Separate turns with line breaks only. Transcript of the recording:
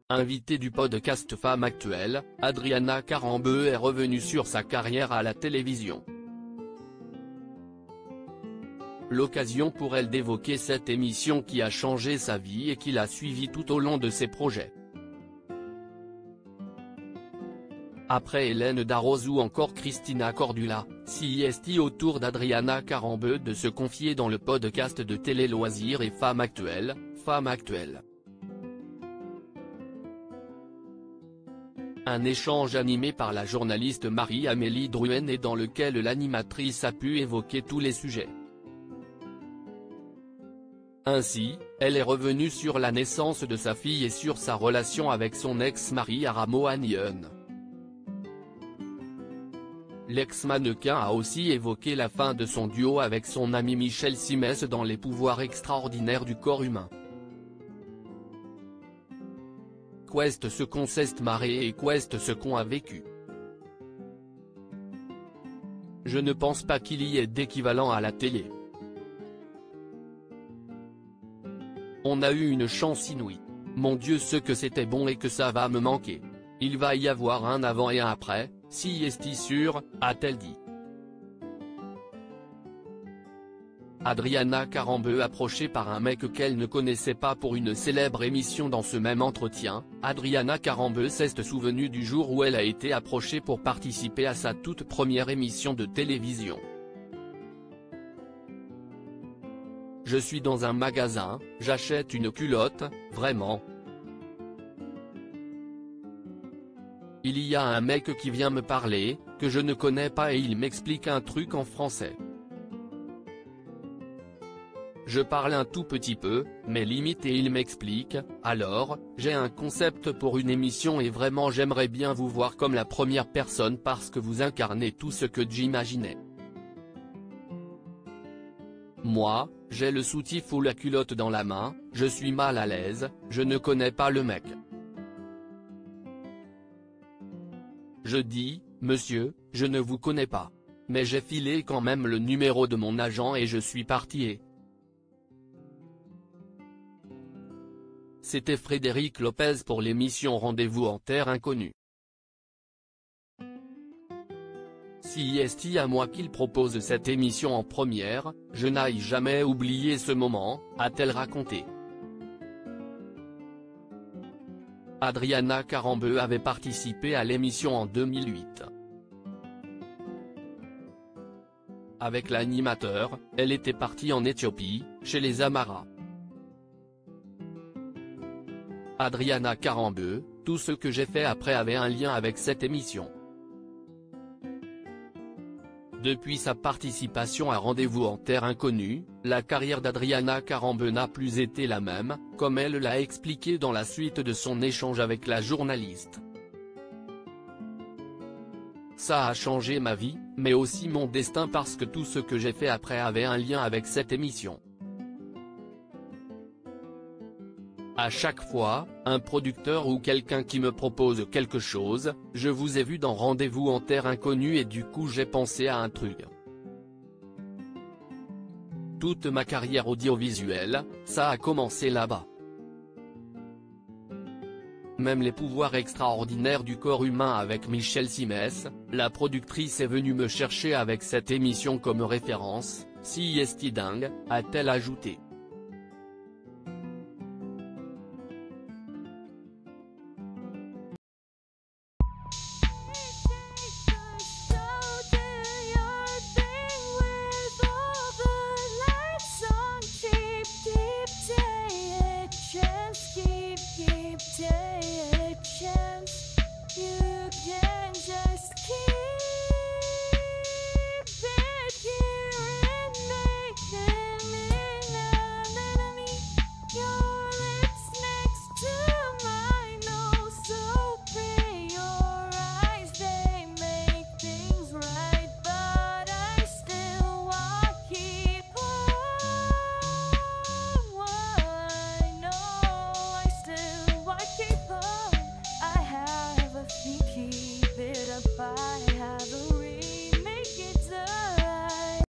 Invitée du podcast Femme Actuelle, Adriana Karembeu est revenue sur sa carrière à la télévision. L'occasion pour elle d'évoquer cette émission qui a changé sa vie et qui l'a suivie tout au long de ses projets. Après Hélène Darroze ou encore Christina Cordula, c'est au tour d'Adriana Karembeu de se confier dans le podcast de Télé Loisirs et Femme Actuelle, Femme Actuelle. Un échange animé par la journaliste Marie-Amélie Drouin et dans lequel l'animatrice a pu évoquer tous les sujets. Ainsi, elle est revenue sur la naissance de sa fille et sur sa relation avec son ex-mari Aramo Agnon. L'ex-mannequin a aussi évoqué la fin de son duo avec son ami Michel Simès dans Les pouvoirs extraordinaires du corps humain. Qu'est ce qu'on s'est marré et qu'est ce qu'on a vécu. Je ne pense pas qu'il y ait d'équivalent à la télé. On a eu une chance inouïe. Mon Dieu, ce que c'était bon et que ça va me manquer. Il va y avoir un avant et un après, si est sûr, a-t-elle dit. Adriana Karembeu approchée par un mec qu'elle ne connaissait pas pour une célèbre émission. Dans ce même entretien, Adriana Karembeu s'est souvenue du jour où elle a été approchée pour participer à sa toute première émission de télévision. Je suis dans un magasin, j'achète une culotte, vraiment. Il y a un mec qui vient me parler, que je ne connais pas et il m'explique un truc en français. Je parle un tout petit peu, mais limite et il m'explique, alors, j'ai un concept pour une émission et vraiment j'aimerais bien vous voir comme la première personne parce que vous incarnez tout ce que j'imaginais. Moi, j'ai le soutif ou la culotte dans la main, je suis mal à l'aise, je ne connais pas le mec. Je dis, monsieur, je ne vous connais pas. Mais j'ai filé quand même le numéro de mon agent et je suis parti. C'était Frédéric Lopez pour l'émission Rendez-vous en terre inconnue. Si est à moi qu'il propose cette émission en première, je n'aille jamais oublié ce moment, a-t-elle raconté. Adriana Karembeu avait participé à l'émission en 2008. Avec l'animateur, elle était partie en Éthiopie, chez les Amara. Adriana Karembeu, tout ce que j'ai fait après avait un lien avec cette émission. Depuis sa participation à Rendez-vous en terre inconnue, la carrière d'Adriana Karembeu n'a plus été la même, comme elle l'a expliqué dans la suite de son échange avec la journaliste. Ça a changé ma vie, mais aussi mon destin parce que tout ce que j'ai fait après avait un lien avec cette émission. À chaque fois, un producteur ou quelqu'un qui me propose quelque chose, je vous ai vu dans Rendez-vous en terre inconnue et du coup j'ai pensé à un truc. Toute ma carrière audiovisuelle, ça a commencé là-bas. Même Les pouvoirs extraordinaires du corps humain avec Michel Simès, la productrice est venue me chercher avec cette émission comme référence, si est dingue, a-t-elle ajouté.